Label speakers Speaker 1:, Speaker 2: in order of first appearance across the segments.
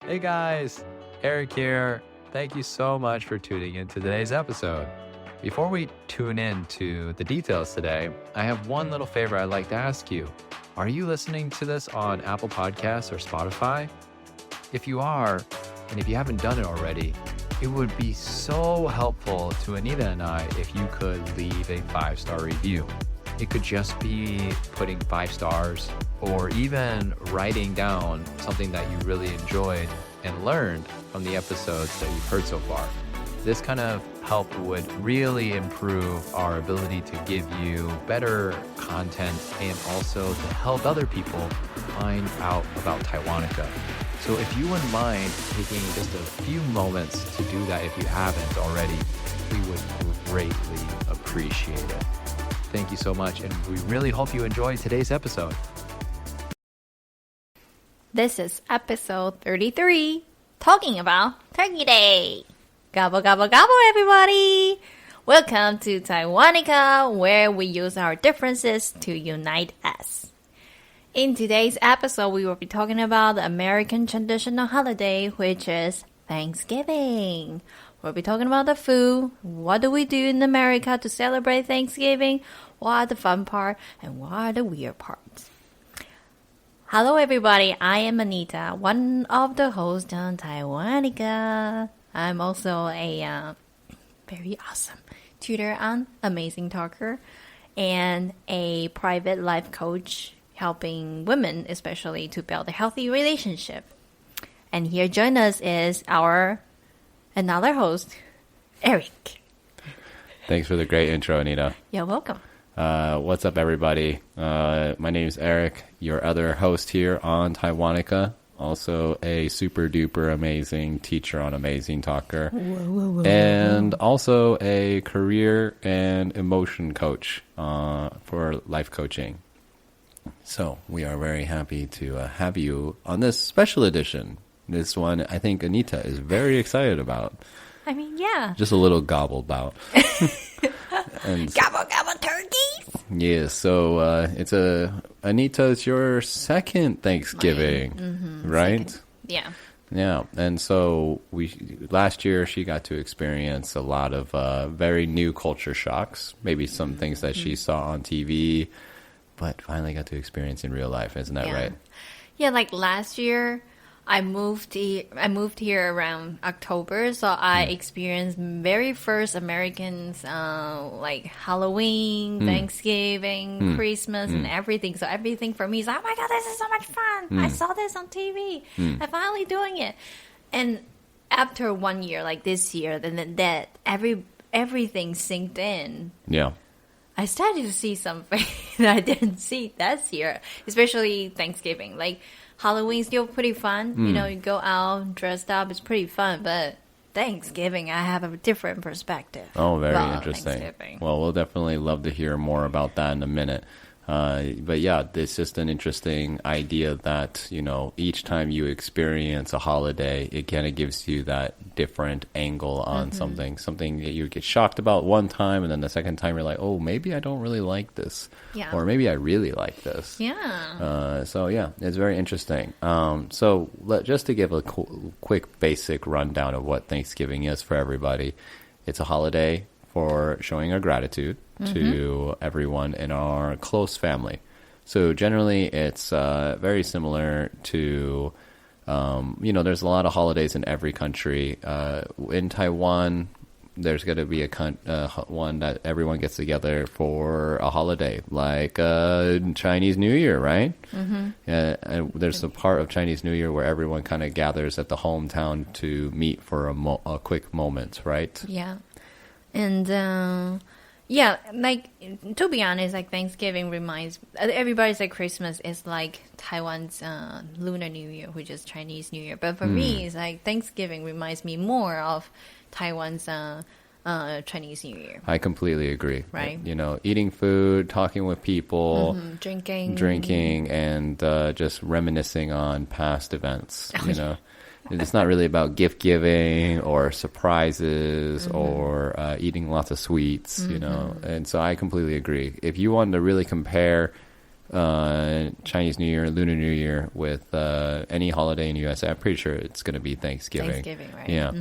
Speaker 1: Hey guys, Eric here. Thank you so much for tuning in to today's episode. Before we tune in to the details today, I have one little favor I'd like to ask you. Are you listening to this on Apple Podcasts or Spotify? If you are, and if you haven't done it already, it would be so helpful to Anita and I if you could leave a 5-star review. It could just be putting 5 stars or even writing down something that you really enjoyed and learned from the episodes that you've heard so far. This kind of help would really improve our ability to give you better content and also to help other people find out about Taiwanica. So if you wouldn't mind taking just a few moments to do that if you haven't already, we would greatly appreciate it. Thank you so much, and we really hope you enjoyed today's episode.
Speaker 2: This is episode 33, talking about Turkey Day. Gobble, gobble, gobble, everybody! Welcome to Taiwanica, where we use our differences to unite us. In today's episode, we will be talking about the American traditional holiday, which is Thanksgiving. We'll be talking about the food, what do we do in America to celebrate Thanksgiving, what are the fun parts, and what are the weird parts. Hello everybody, I am Anita, one of the hosts on Taiwanica. I'm also a very awesome tutor and amazing talker and a private life coach helping women especially to build a healthy relationship. And here join us is our another host, Eric.
Speaker 3: Thanks for the great intro, Anita.
Speaker 2: You're welcome.
Speaker 3: What's up, everybody? My name is Eric, your other host here on Taiwanica. Also a super duper amazing teacher on Amazing Talker. And also a career and emotion coach for life coaching. So we are very happy to have you on this special edition. This one, I think Anita is very excited about.
Speaker 2: I mean, yeah.
Speaker 3: Just a little gobble about. And
Speaker 2: Gobble, gobble, turkeys!
Speaker 3: yeah, so Anita, it's your second Thanksgiving, right?
Speaker 2: Second. Yeah.
Speaker 3: Yeah, and so last year she got to experience a lot of very new culture shocks, maybe some things that she saw on TV, but finally got to experience in real life, isn't that right?
Speaker 2: Yeah, like last year, I moved here around October, so I experienced very first Americans like Halloween, Thanksgiving, Christmas, and everything. So everything for me is like, oh my god, this is so much fun! I saw this on TV. I'm finally doing it. And after 1 year, like this year, then that everything synced in.
Speaker 3: Yeah.
Speaker 2: I started to see something that I didn't see last year, especially Thanksgiving. Like Halloween's still pretty fun. You know, you go out dressed up, it's pretty fun. But Thanksgiving, I have a different perspective.
Speaker 3: Oh, very interesting. Well, we'll definitely love to hear more about that in a minute. But yeah, it's just an interesting idea that, you know, each time you experience a holiday, it kind of gives you that different angle on something that you get shocked about one time, and then the second time you're like, oh, maybe I don't really like this.
Speaker 2: Yeah.
Speaker 3: Or maybe I really like this.
Speaker 2: Yeah.
Speaker 3: So yeah, it's very interesting. So just to give a quick basic rundown of what Thanksgiving is for everybody, it's a holiday for showing our gratitude to everyone in our close family. So generally it's very similar to, you know, there's a lot of holidays in every country. In Taiwan, there's going to be one that everyone gets together for a holiday, like Chinese New Year, right? And there's a part of Chinese New Year where everyone kind of gathers at the hometown to meet for a quick moment, right?
Speaker 2: Yeah. And yeah, like to be honest, like Thanksgiving reminds everybody's like Christmas is like Taiwan's Lunar New Year, which is Chinese New Year. But for me, it's like Thanksgiving reminds me more of Taiwan's Chinese New Year.
Speaker 3: I completely agree.
Speaker 2: Right.
Speaker 3: You know, eating food, talking with people,
Speaker 2: drinking,
Speaker 3: and just reminiscing on past events. You know. It's not really about gift giving or surprises or eating lots of sweets, you know. And so I completely agree. If you want to really compare Chinese New Year, Lunar New Year, with any holiday in the USA. I'm pretty sure it's going to be Thanksgiving.
Speaker 2: Thanksgiving, right?
Speaker 3: Yeah.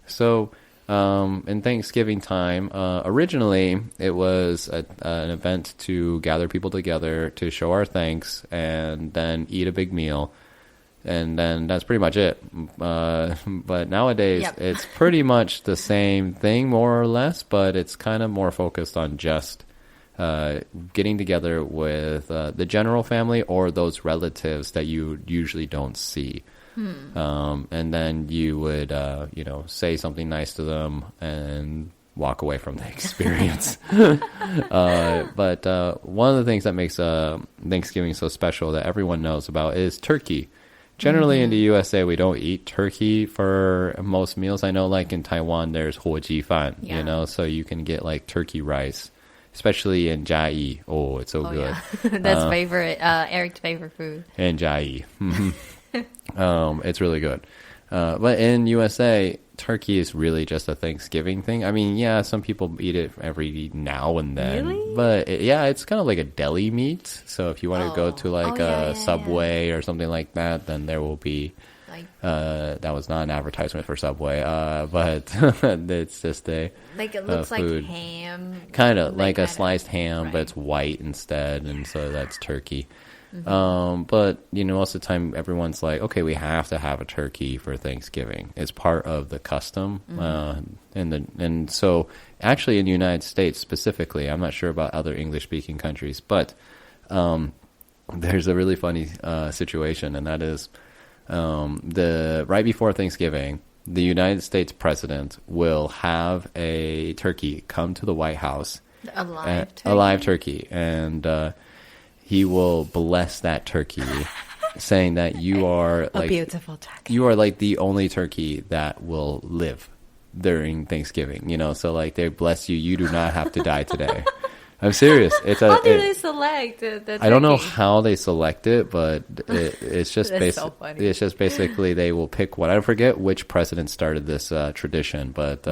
Speaker 3: So in Thanksgiving time, originally it was an event to gather people together to show our thanks and then eat a big meal. And then that's pretty much it. But nowadays,
Speaker 2: Yep.
Speaker 3: it's pretty much the same thing, more or less, but it's kind of more focused on just getting together with the general family or those relatives that you usually don't see. And then you would, say something nice to them and walk away from the experience. But one of the things that makes Thanksgiving so special that everyone knows about is turkey. Generally in the USA, we don't eat turkey for most meals. I know like in Taiwan, there's 火鸡饭, so you can get like turkey rice, especially in jiayi. Oh, it's so good.
Speaker 2: Yeah. That's Eric's favorite food.
Speaker 3: And jiayi. It's really good. But in USA, turkey is really just a Thanksgiving thing. I mean, yeah, some people eat it every now and then.
Speaker 2: Really?
Speaker 3: But it's kind of like a deli meat. So if you want to go to like a Subway or something like that, then there will be... that was not an advertisement for Subway, but it's just a
Speaker 2: Like it looks
Speaker 3: food.
Speaker 2: like ham.
Speaker 3: Kind of like a sliced ham, but it's white instead, and so that's turkey. But most of the time everyone's like, okay, we have to have a turkey for Thanksgiving. It's part of the custom. And so actually in the United States specifically, I'm not sure about other English speaking countries, but there's a really funny situation, and that is right before Thanksgiving, the United States president will have a turkey come to the White House,
Speaker 2: A
Speaker 3: a live turkey, and he will bless that turkey, saying that you are
Speaker 2: A
Speaker 3: like
Speaker 2: beautiful turkey.
Speaker 3: you are like the only turkey that will live during Thanksgiving. So like they bless you. You do not have to die today. I'm serious.
Speaker 2: How do they select the turkey?
Speaker 3: I don't know how they select it, but it's just
Speaker 2: That's so funny.
Speaker 3: It's just basically they will pick one. I forget which president started this tradition, but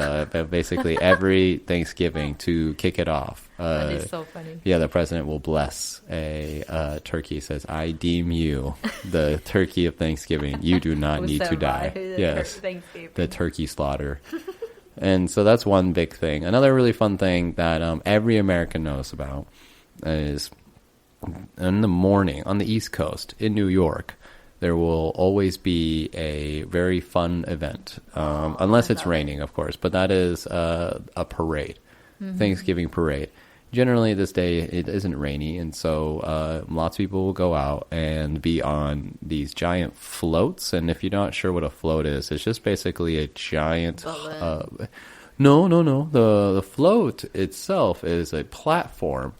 Speaker 3: basically every Thanksgiving to kick it off.
Speaker 2: That is so funny.
Speaker 3: Yeah, the president will bless a turkey. Says, "I deem you the turkey of Thanksgiving. You do not
Speaker 2: Who
Speaker 3: need to die."
Speaker 2: survived
Speaker 3: Yes,
Speaker 2: Thanksgiving.
Speaker 3: the turkey slaughter. And so that's one big thing. Another really fun thing that every American knows about is in the morning on the East Coast in New York, there will always be a very fun event, unless it's raining, of course. But that is a parade, Thanksgiving parade. Generally, this day it isn't rainy, and so lots of people will go out and be on these giant floats. And if you're not sure what a float is, it's just basically a giant... No. The float itself is a platform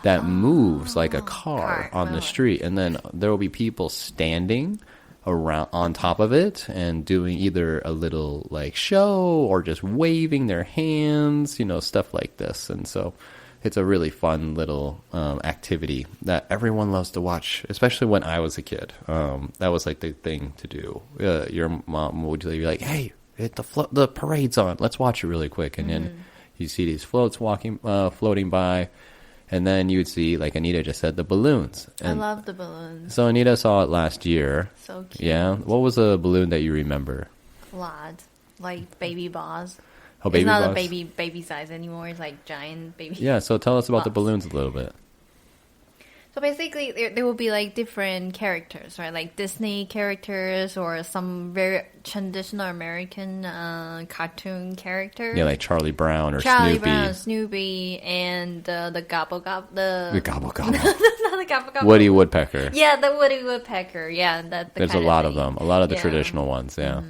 Speaker 3: that moves like a car on the street, and then there will be people standing around on top of it and doing either a little like show or just waving their hands, stuff like this. And so it's a really fun little activity that everyone loves to watch, especially when I was a kid. That was like the thing to do. Your mom would be like, "Hey, the parade's on. Let's watch it really quick." And then you see these floats floating by, and then you would see, like Anita just said, the balloons. And
Speaker 2: I love the balloons.
Speaker 3: so Anita saw it last year.
Speaker 2: So cute.
Speaker 3: Yeah. What was a balloon that you remember?
Speaker 2: A lot. Like baby balls.
Speaker 3: Oh, baby
Speaker 2: it's not
Speaker 3: balls?
Speaker 2: a baby size anymore. It's like giant baby.
Speaker 3: Yeah. So tell us about the
Speaker 2: balls.
Speaker 3: balloons a little bit.
Speaker 2: So basically, there will be like different characters, right? Like Disney characters or some very traditional American cartoon character.
Speaker 3: Yeah, like Charlie Brown or
Speaker 2: Charlie
Speaker 3: Snoopy.
Speaker 2: Brown, Snoopy, and the gobble gobble.
Speaker 3: The gobble gobble.
Speaker 2: Not the gobble gobble.
Speaker 3: Woody Woodpecker.
Speaker 2: Yeah, the Woody Woodpecker. Yeah,
Speaker 3: There's a lot of them. A lot of the traditional ones. Yeah.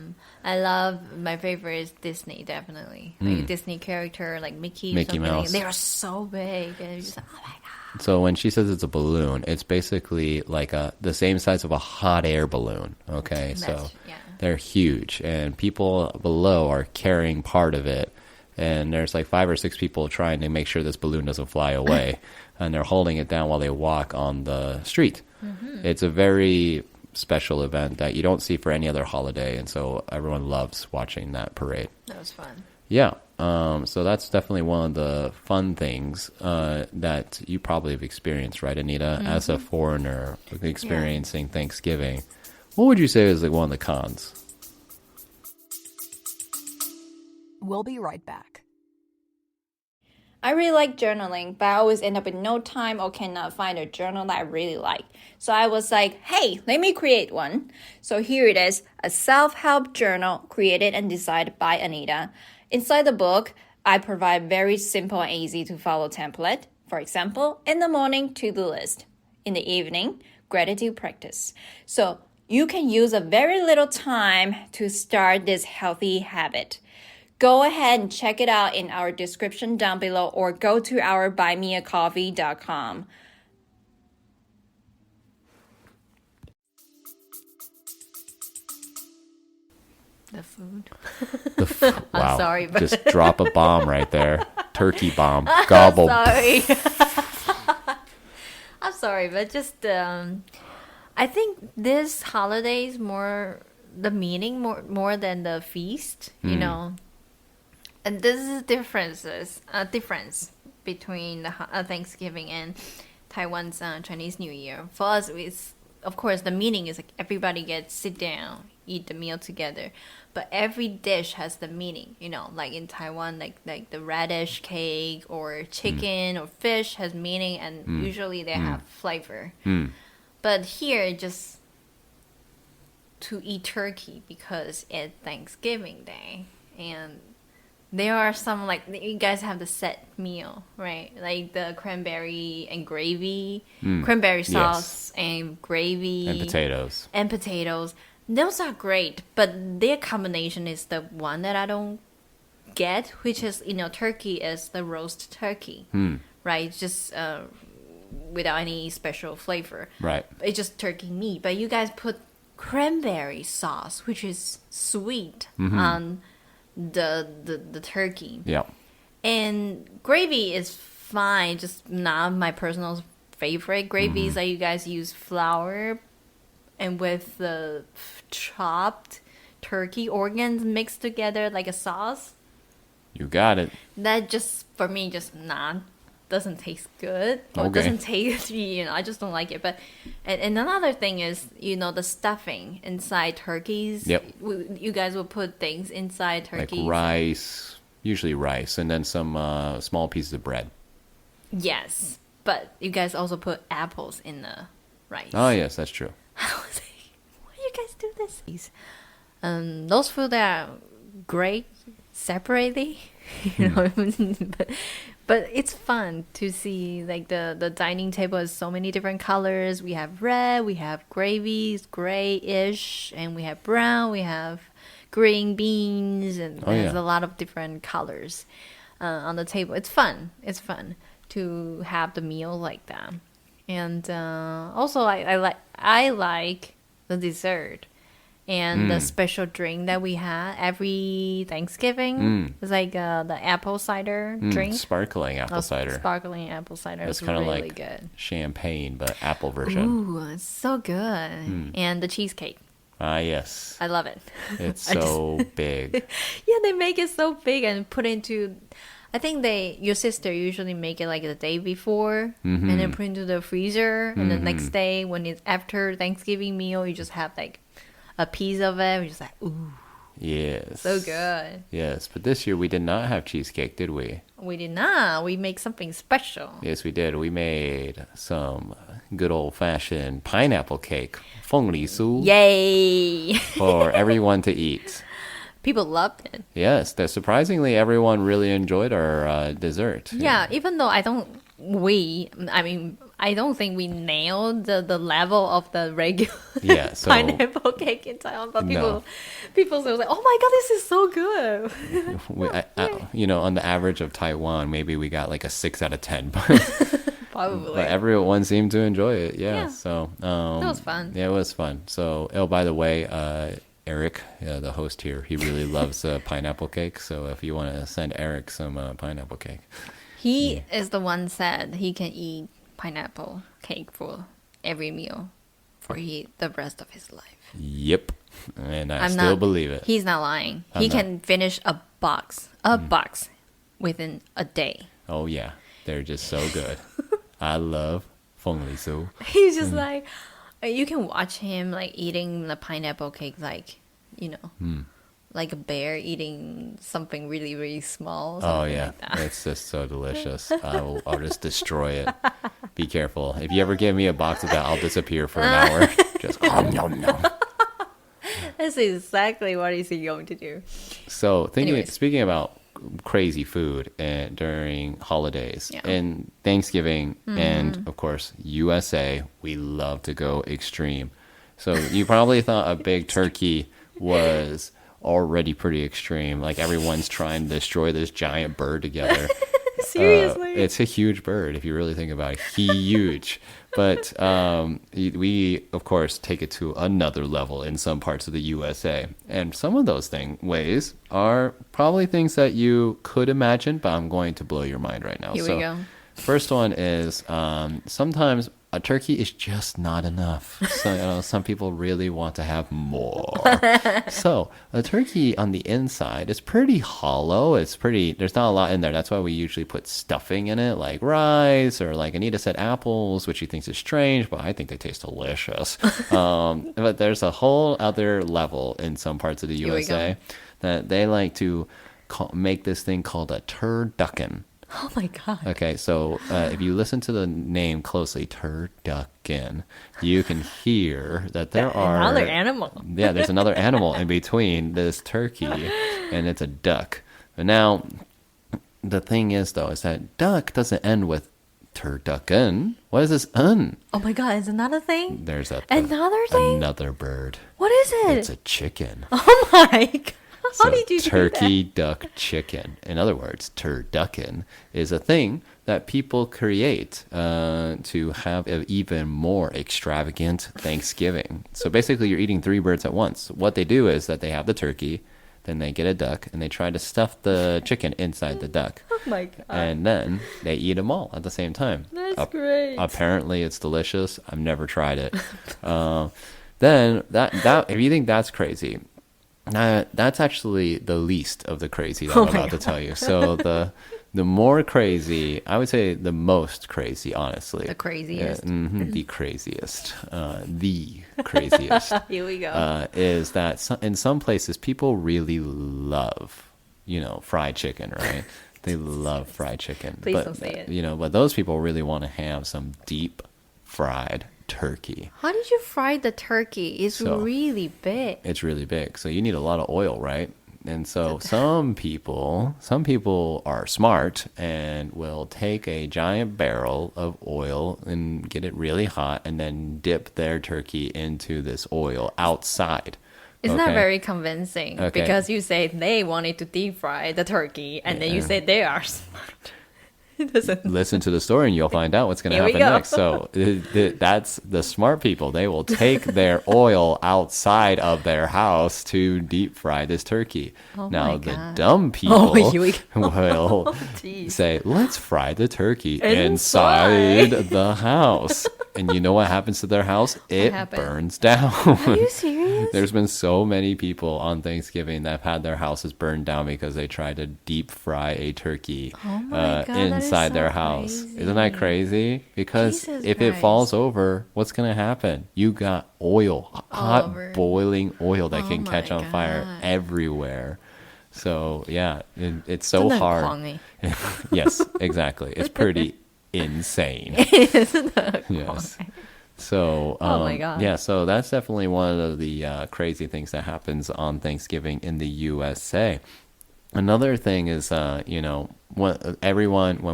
Speaker 2: I love, my favorite is Disney, definitely. Like a Disney character, like Mickey
Speaker 3: Mouse.
Speaker 2: They are so big. And you're just like, oh my God.
Speaker 3: So when she says it's a balloon, it's basically like the same size of a hot air balloon. Okay, so they're huge, and people below are carrying part of it, and there's like 5 or 6 people trying to make sure this balloon doesn't fly away, and they're holding it down while they walk on the street. It's a very special event that you don't see for any other holiday, and so everyone loves watching that parade.
Speaker 2: That was fun.
Speaker 3: Yeah. So that's definitely one of the fun things that you probably have experienced, right, Anita? As a foreigner experiencing Thanksgiving. What would you say is like one of the cons?
Speaker 4: We'll be right back.
Speaker 2: I really like journaling, but I always end up with no time or cannot find a journal that I really like. So I was like, hey, let me create one. So here it is, a self-help journal created and designed by Anita. Inside the book, I provide very simple and easy to follow template. For example, in the morning, to-do list. In the evening, gratitude practice. So you can use a very little time to start this healthy habit. Go ahead and check it out in our description down below or go to our buymeacoffee.com. The food.
Speaker 3: Wow.
Speaker 2: I'm sorry, but
Speaker 3: just drop a bomb right there. Turkey bomb. Gobble.
Speaker 2: Sorry. I'm sorry, but just I think this holiday is more the meaning more than the feast, you know. And this is difference between the Thanksgiving and Taiwan's Chinese New Year. For us, it's, of course, the meaning is like everybody gets sit down, eat the meal together. But every dish has the meaning, you know, like in Taiwan, like the radish cake or chicken or fish has meaning, and usually they have flavor. But here, just to eat turkey because it's Thanksgiving Day, and there are some, like, you guys have the set meal, right? Like the cranberry and gravy, cranberry sauce and gravy.
Speaker 3: And potatoes.
Speaker 2: And potatoes. Those are great, but their combination is the one that I don't get, which is, you know, turkey is the roast turkey, right? Just without any special flavor.
Speaker 3: Right.
Speaker 2: It's just turkey meat. But you guys put cranberry sauce, which is sweet, on the turkey.
Speaker 3: Yeah.
Speaker 2: And gravy is fine, just not my personal favorite. Gravy is like you guys use flour and with the chopped turkey organs mixed together like a sauce.
Speaker 3: You got it.
Speaker 2: That just, for me, just doesn't taste good. Or
Speaker 3: Okay.
Speaker 2: doesn't taste, you know, I just don't like it. But and another thing is, you know, the stuffing inside turkeys.
Speaker 3: Yep.
Speaker 2: You guys will put things inside turkeys.
Speaker 3: Like rice, usually rice, and then some small pieces of bread.
Speaker 2: Yes, but you guys also put apples in the rice.
Speaker 3: Oh, yes, that's true.
Speaker 2: I was like, why do you guys do this? Those food are great separately, you know, but it's fun to see, like, the dining table has so many different colors. We have red, we have gravies, grayish, and we have brown, we have green beans, and there's a lot of different colors on the table. It's fun to have the meal like that. And also I like the dessert and the special drink that we had every Thanksgiving. It's like the apple cider drink.
Speaker 3: Sparkling apple cider.
Speaker 2: Sparkling apple cider.
Speaker 3: It's
Speaker 2: It's
Speaker 3: kind of
Speaker 2: really
Speaker 3: like
Speaker 2: good.
Speaker 3: champagne, but apple version.
Speaker 2: Ooh, it's so good. And the cheesecake.
Speaker 3: Ah, yes.
Speaker 2: I love it.
Speaker 3: It's
Speaker 2: I just-
Speaker 3: so big.
Speaker 2: Yeah, they make it so big and put into. I think your sister usually make it like the day before and then put into the freezer, and the next day when it's after Thanksgiving meal, you just have like a piece of it. We're just like, ooh,
Speaker 3: Yes.
Speaker 2: so good.
Speaker 3: Yes, but this year we did not have cheesecake, did we?
Speaker 2: We did not. We make something special.
Speaker 3: Yes, we did. We made some good old-fashioned pineapple cake, 凤梨酥,
Speaker 2: Yay!
Speaker 3: for everyone to eat.
Speaker 2: People loved it.
Speaker 3: Yes, surprisingly, everyone really enjoyed our dessert.
Speaker 2: Yeah, even though I don't think we nailed the level of the regular
Speaker 3: So
Speaker 2: pineapple cake in Taiwan, but
Speaker 3: No.
Speaker 2: people say like, "Oh my god, this is so good."
Speaker 3: on the average of Taiwan, maybe we got like a 6 out of 10, but,
Speaker 2: Probably.
Speaker 3: but everyone seemed to enjoy it.
Speaker 2: Yeah.
Speaker 3: So
Speaker 2: That was fun.
Speaker 3: Yeah, it was fun. So, by the way, Eric, the host here, he really loves pineapple cake. So if you want to send Eric some pineapple cake.
Speaker 2: He is the one said he can eat pineapple cake for every meal for the rest of his life.
Speaker 3: Yep. And I
Speaker 2: I'm
Speaker 3: still
Speaker 2: not-
Speaker 3: believe it.
Speaker 2: He's not lying.
Speaker 3: I'm
Speaker 2: He
Speaker 3: not.
Speaker 2: can finish a box within a day.
Speaker 3: Oh yeah, they're just so good. I love 凤梨酥.
Speaker 2: He's just like, you can watch him like eating the pineapple cake, like, you know, like a bear eating something really, really small.
Speaker 3: Oh
Speaker 2: Something
Speaker 3: yeah,
Speaker 2: like that.
Speaker 3: it's just so delicious. I'll just destroy it. Be careful. If you ever give me a box of that, I'll disappear for an hour. Just nom, nom, nom.
Speaker 2: That's exactly what he's going to do.
Speaker 3: So
Speaker 2: Anyways.
Speaker 3: speaking about crazy food during holidays
Speaker 2: Yeah.
Speaker 3: and Thanksgiving and of course USA, we love to go extreme. So you probably thought a big turkey was already pretty extreme. Like everyone's trying to destroy this giant bird together.
Speaker 2: Seriously.
Speaker 3: It's a huge bird if you really think about it. Huge. But we, of course, take it to another level in some parts of the USA. And some of those ways are probably things that you could imagine, but I'm going to blow your mind right now.
Speaker 2: Here we go.
Speaker 3: First one is sometimes a turkey is just not enough. So some people really want to have more. So a turkey on the inside is pretty hollow. There's not a lot in there. That's why we usually put stuffing in it, like rice or like Anita said, apples, which she thinks is strange, but I think they taste delicious. But there's a whole other level in some parts of the
Speaker 2: Here we
Speaker 3: USA that they like to make this thing called a turducken.
Speaker 2: Oh my God.
Speaker 3: Okay, so if you listen to the name closely, turducken, you can hear that there are
Speaker 2: Another animal.
Speaker 3: Yeah, there's another animal in between this turkey, and it's a duck. But now, the thing is though, is that duck doesn't end with turducken. What is this un?
Speaker 2: Oh my God, is another thing?
Speaker 3: There's
Speaker 2: Another thing?
Speaker 3: another bird.
Speaker 2: What is it?
Speaker 3: It's a chicken.
Speaker 2: Oh my God. How
Speaker 3: So
Speaker 2: did you
Speaker 3: turkey,
Speaker 2: do
Speaker 3: duck, chicken. In other words, turducken is a thing that people create to have an even more extravagant Thanksgiving. So basically, you're eating 3 birds at once. What they do is that they have the turkey, then they get a duck, and they try to stuff the chicken inside the duck.
Speaker 2: that? Oh my God.
Speaker 3: And then they eat them all at the same time.
Speaker 2: That's great.
Speaker 3: Apparently, it's delicious. I've never tried it. Then that if you think that's crazy, that's actually the least of the crazy that I'm about to tell you. So the more crazy, I would say the most crazy, honestly.
Speaker 2: The craziest.
Speaker 3: The craziest. The craziest.
Speaker 2: Here we go.
Speaker 3: Is that in some places people really love, fried chicken, right? They love fried chicken.
Speaker 2: Please don't say it.
Speaker 3: But those people really want to have some deep fried turkey.
Speaker 2: How did you fry the turkey? It's really big.
Speaker 3: It's really big. So you need a lot of oil, right? And so some people are smart and will take a giant barrel of oil and get it really hot and then dip their turkey into this oil outside.
Speaker 2: It's not
Speaker 3: Okay?
Speaker 2: very convincing
Speaker 3: Okay.
Speaker 2: because you say they wanted to deep fry the turkey and then you say they are smart. It doesn't.
Speaker 3: Listen to the story and you'll find out what's going to
Speaker 2: Here we
Speaker 3: happen
Speaker 2: go.
Speaker 3: next. So that's the smart people. They will take their oil outside of their house to deep fry this turkey.
Speaker 2: Oh
Speaker 3: now,
Speaker 2: my
Speaker 3: the
Speaker 2: God.
Speaker 3: dumb people
Speaker 2: here we go.
Speaker 3: will
Speaker 2: Jeez.
Speaker 3: say, let's fry the turkey
Speaker 2: Inside.
Speaker 3: inside the house. And you know what happens to their house? It
Speaker 2: happened?
Speaker 3: burns down.
Speaker 2: Are you serious?
Speaker 3: There's been so many people on Thanksgiving that have had their houses burned down because they tried to deep fry a turkey
Speaker 2: Oh my God, that is
Speaker 3: inside their
Speaker 2: so
Speaker 3: house.
Speaker 2: crazy.
Speaker 3: Isn't that crazy? Because
Speaker 2: Jesus
Speaker 3: if it
Speaker 2: Christ.
Speaker 3: falls over, what's going to happen? You got oil, hot
Speaker 2: over.
Speaker 3: boiling oil that can
Speaker 2: Oh
Speaker 3: catch
Speaker 2: my
Speaker 3: on fire
Speaker 2: God.
Speaker 3: everywhere. So, yeah, it's so
Speaker 2: 真的很
Speaker 3: hard.
Speaker 2: 狂欸
Speaker 3: Yes, exactly. It's pretty insane.
Speaker 2: 真的很狂
Speaker 3: Yes.
Speaker 2: 欸
Speaker 3: So,
Speaker 2: Oh my God.
Speaker 3: yeah, so that's definitely one of the crazy things that happens on Thanksgiving in the USA. Another thing is, when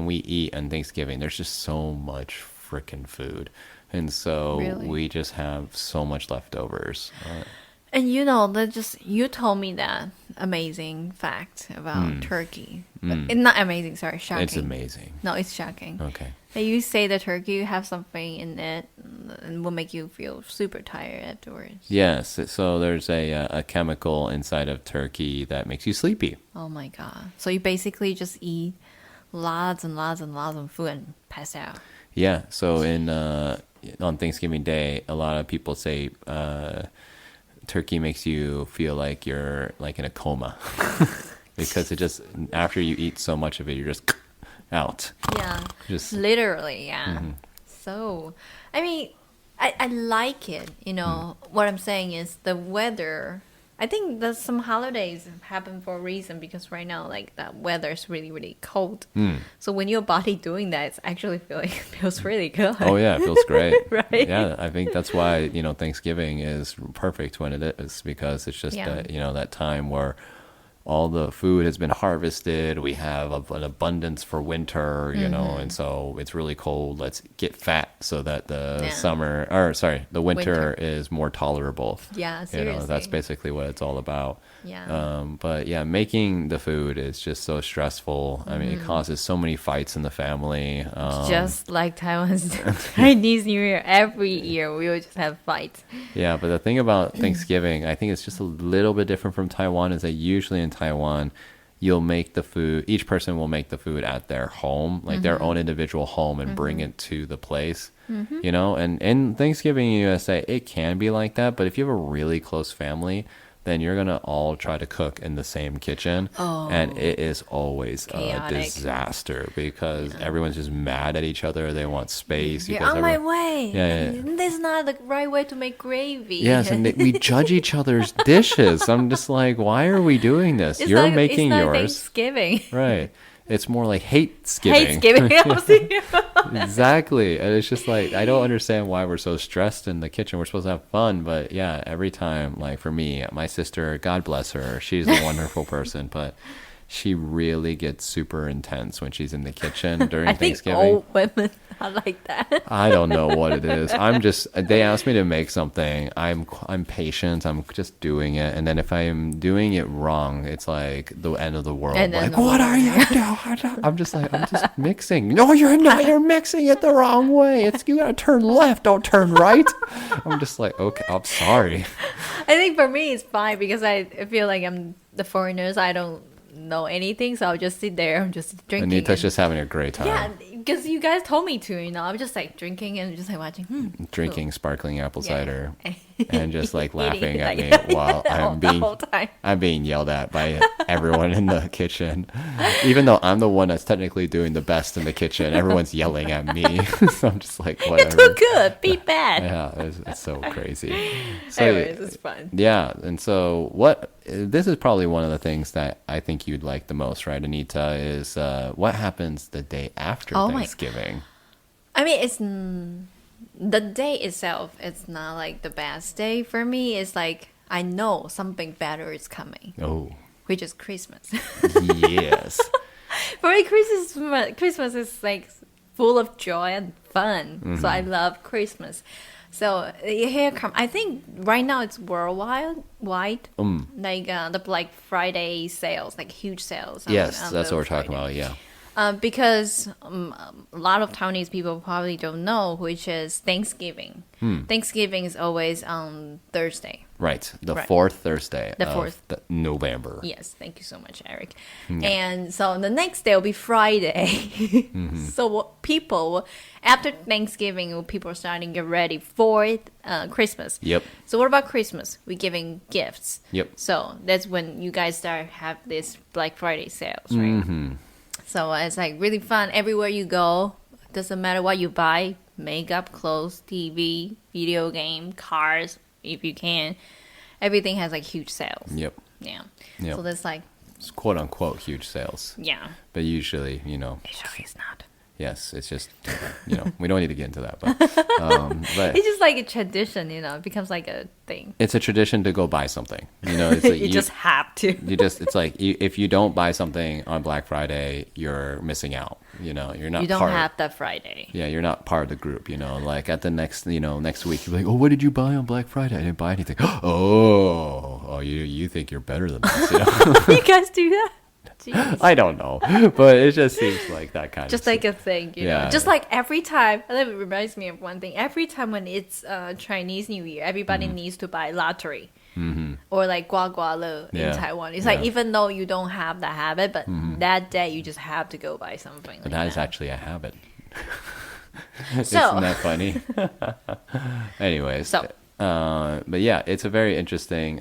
Speaker 3: we eat on Thanksgiving, there's just so much freaking food. And so
Speaker 2: Really?
Speaker 3: we just have so much leftovers.
Speaker 2: And you told me that amazing fact about turkey. Not amazing, sorry, shocking.
Speaker 3: It's amazing.
Speaker 2: No, it's shocking.
Speaker 3: Okay.
Speaker 2: That you say the turkey have something in it and will make you feel super tired afterwards.
Speaker 3: Yes, so there's a chemical inside of turkey that makes you sleepy.
Speaker 2: Oh my God. So you basically just eat lots and lots and lots of food and pass out.
Speaker 3: Yeah, so on Thanksgiving Day, a lot of people say turkey makes you feel like you're like in a coma. because it just, after you eat so much of it, you're just out.
Speaker 2: Yeah.
Speaker 3: Just
Speaker 2: Literally, yeah. So, I mean, I like it. You know, what I'm saying is the weather. I think that some holidays happen for a reason because right now, like, the weather is really, really cold. So when your body doing that, it's actually feels really good.
Speaker 3: Oh yeah, it feels great.
Speaker 2: Right?
Speaker 3: Yeah, I think that's why, you know, Thanksgiving is perfect when it is, because it's just
Speaker 2: Yeah.
Speaker 3: that, you know, that time where all the food has been harvested. We have an abundance for winter, you know, and so it's really cold. Let's get fat so that the the winter is more tolerable.
Speaker 2: Yeah,
Speaker 3: You
Speaker 2: seriously.
Speaker 3: know, that's basically what it's all about.
Speaker 2: Yeah.
Speaker 3: But yeah, making the food is just so stressful. I mean, it causes so many fights in the family.
Speaker 2: Just like Taiwan's Chinese New Year, every year we would just have fights.
Speaker 3: Yeah, but the thing about Thanksgiving, I think it's just a little bit different from Taiwan, is that usually in Taiwan, you'll make the food, each person will make the food at their home, like their own individual home, and bring it to the place, you know? And in Thanksgiving in USA, it can be like that, but if you have a really close family, then you're going to all try to cook in the same kitchen. And it is always
Speaker 2: Chaotic.
Speaker 3: a disaster because everyone's just mad at each other. They want space.
Speaker 2: You're
Speaker 3: because
Speaker 2: on my way.
Speaker 3: Yeah, yeah.
Speaker 2: This is not the right way to make gravy.
Speaker 3: Yes, and we judge each other's dishes. I'm just like, why are we doing this?
Speaker 2: It's
Speaker 3: You're
Speaker 2: not,
Speaker 3: making
Speaker 2: it's not
Speaker 3: yours.
Speaker 2: Thanksgiving.
Speaker 3: Right. It's more like hate-giving.
Speaker 2: Hate-giving.
Speaker 3: Exactly. And it's just like, I don't understand why we're so stressed in the kitchen. We're supposed to have fun, but yeah, every time, like for me, my sister, God bless her, she's a wonderful person, but she really gets super intense when she's in the kitchen during
Speaker 2: I think
Speaker 3: Thanksgiving.
Speaker 2: all women are like that.
Speaker 3: I don't know what it is. They asked me to make something. I'm patient. I'm just doing it. And then if I'm doing it wrong, it's like the end of the world.
Speaker 2: And then
Speaker 3: Like, what are you doing? I'm just mixing. No, you're not. You're mixing it the wrong way. You gotta turn left. Don't turn right. I'm just like, okay, I'm sorry.
Speaker 2: I think for me it's fine because I feel like I'm the foreigners. I don't know anything, so I'll just sit there. I'm just drinking.
Speaker 3: Anita's just having a great time.
Speaker 2: yeah, because you guys told me to. You know, I'm just like drinking and just like watching.
Speaker 3: Drinking sparkling apple
Speaker 2: Yeah.
Speaker 3: cider and just like laughing at me
Speaker 2: Like,
Speaker 3: while
Speaker 2: the whole time.
Speaker 3: I'm being yelled at by everyone in the kitchen. Even though I'm the one that's technically doing the best in the kitchen, everyone's yelling at me. So I'm just like,
Speaker 2: You're
Speaker 3: whatever.
Speaker 2: too good. Be bad.
Speaker 3: Yeah, it's so crazy. So,
Speaker 2: Anyways, it's fun.
Speaker 3: yeah, and so this is probably one of the things that I think you'd like the most, right, Anita, is what happens the day after
Speaker 2: Oh my-
Speaker 3: Thanksgiving?
Speaker 2: I mean, it's the day itself. It's not like the best day for me. It's like I know something better is coming,
Speaker 3: Oh,
Speaker 2: which is Christmas.
Speaker 3: yes.
Speaker 2: For me, Christmas is like full of joy and fun. So I love Christmas. So here come. I think right now it's worldwide, like the Black Friday sales, like huge sales.
Speaker 3: Yes,
Speaker 2: on
Speaker 3: that's what we're
Speaker 2: those
Speaker 3: talking
Speaker 2: Friday.
Speaker 3: about, yeah.
Speaker 2: Because a lot of Taiwanese people probably don't know, which is Thanksgiving. Thanksgiving is always on Thursday.
Speaker 3: Right, the
Speaker 2: Right.
Speaker 3: fourth Thursday
Speaker 2: The
Speaker 3: of
Speaker 2: fourth.
Speaker 3: November.
Speaker 2: Yes, thank you so much, Eric. And so the next day will be Friday. So what people, after Thanksgiving, people are starting to get ready for Christmas.
Speaker 3: Yep.
Speaker 2: So what about Christmas? We're giving gifts.
Speaker 3: Yep.
Speaker 2: So that's when you guys start have this Black Friday sales, right? So it's like really fun. Everywhere you go, doesn't matter what you buy, makeup, clothes, TV, video game, cars, if you can. Everything has like huge sales.
Speaker 3: Yep.
Speaker 2: Yeah.
Speaker 3: Yep.
Speaker 2: So that's like,
Speaker 3: It's quote unquote huge sales.
Speaker 2: yeah.
Speaker 3: But usually,
Speaker 2: Actually, it's not.
Speaker 3: yes, it's just, we don't need to get into that. But, but
Speaker 2: It's just like a tradition, it becomes like a thing.
Speaker 3: it's a tradition to go buy something. It's like
Speaker 2: You just have to.
Speaker 3: it's like if you don't buy something on Black Friday, you're missing out. You're not
Speaker 2: You don't
Speaker 3: part.
Speaker 2: have that Friday.
Speaker 3: Yeah, you're not part of the group, like at the next week, you're like, oh, what did you buy on Black Friday? I didn't buy anything. Oh, you think you're better than us,
Speaker 2: You guys do that? Jeez.
Speaker 3: I don't know, but it just seems like that kind
Speaker 2: Just
Speaker 3: of
Speaker 2: like a thing,
Speaker 3: Yeah.
Speaker 2: Just like every time, that reminds me of one thing. Every time when it's Chinese New Year, everybody needs to buy lottery. Or like gua gua le in
Speaker 3: Yeah.
Speaker 2: Taiwan. It's like
Speaker 3: Yeah.
Speaker 2: even though you don't have that habit, but that day you just have to go buy something.
Speaker 3: But
Speaker 2: like
Speaker 3: that is
Speaker 2: that.
Speaker 3: actually a habit.
Speaker 2: So-
Speaker 3: Isn't that funny? Anyways,
Speaker 2: So
Speaker 3: But yeah, it's a very interesting,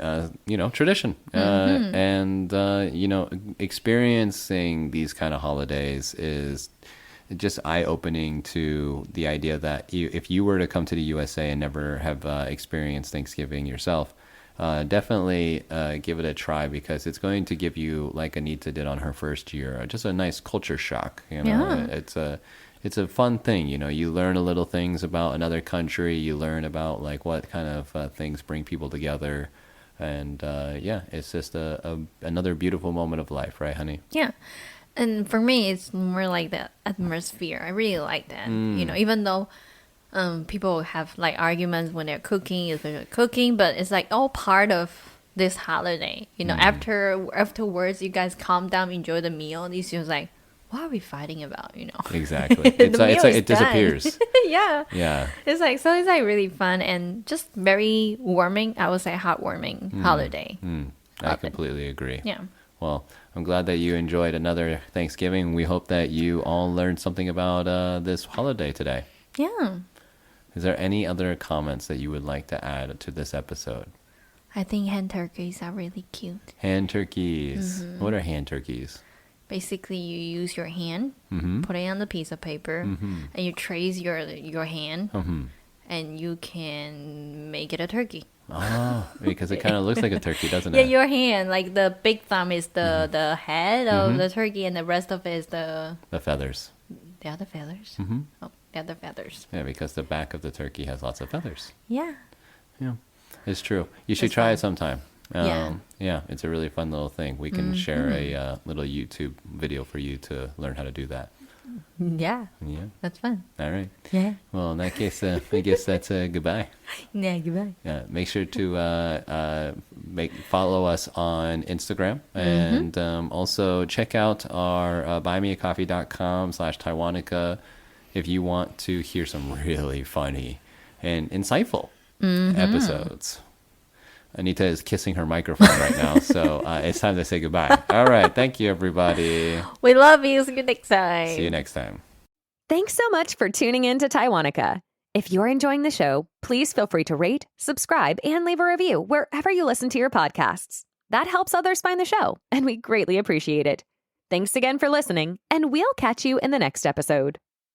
Speaker 3: tradition. And, experiencing these kind of holidays is just eye-opening to the idea that if you were to come to the USA and never have experienced Thanksgiving yourself, definitely give it a try, because it's going to give you, like Anita did on her first year, just a nice culture shock. It's a fun thing. You learn a little things about another country. You learn about like what kind of things bring people together. And it's just another beautiful moment of life, right, honey?
Speaker 2: Yeah. And for me, it's more like the atmosphere. I really like that. Even though people have like arguments when they're cooking, but it's like all part of this holiday. Afterwards, you guys calm down, enjoy the meal. It's just like, what are we fighting about?
Speaker 3: Exactly. It's like it disappears.
Speaker 2: Yeah.
Speaker 3: Yeah.
Speaker 2: It's like really fun and just very warming. I would say heartwarming holiday.
Speaker 3: I completely agree.
Speaker 2: Yeah.
Speaker 3: Well, I'm glad that you enjoyed another Thanksgiving. We hope that you all learned something about this holiday today.
Speaker 2: Yeah.
Speaker 3: Is there any other comments that you would like to add to this episode?
Speaker 2: I think hand turkeys are really cute.
Speaker 3: Hand turkeys. What are hand turkeys?
Speaker 2: Basically, you use your hand, put it on the piece of paper, and you trace your hand, and you can make it a turkey.
Speaker 3: Oh, because it kind of looks like a turkey, doesn't
Speaker 2: Yeah,
Speaker 3: it?
Speaker 2: your hand, like the big thumb is the head of the turkey, and the rest of it is the
Speaker 3: feathers.
Speaker 2: The other feathers? Oh, the other feathers.
Speaker 3: Yeah, because the back of the turkey has lots of feathers.
Speaker 2: Yeah.
Speaker 3: Yeah, it's true. You should try it sometime. Yeah, it's a really fun little thing. We can share a little YouTube video for you to learn how to do that.
Speaker 2: Yeah.
Speaker 3: Yeah.
Speaker 2: That's fun.
Speaker 3: All right.
Speaker 2: Yeah.
Speaker 3: Well, in that case, I guess that's goodbye.
Speaker 2: Yeah, goodbye.
Speaker 3: Make sure to follow us on Instagram, and also check out our buymeacoffee.com/Taiwanica if you want to hear some really funny and insightful episodes. Anita is kissing her microphone right now, so it's time to say goodbye. All right. Thank you, everybody.
Speaker 2: We love you. See you next time.
Speaker 3: See you next time.
Speaker 5: Thanks so much for tuning in to Taiwanica. If you're enjoying the show, please feel free to rate, subscribe, and leave a review wherever you listen to your podcasts. That helps others find the show, and we greatly appreciate it. Thanks again for listening, and we'll catch you in the next episode.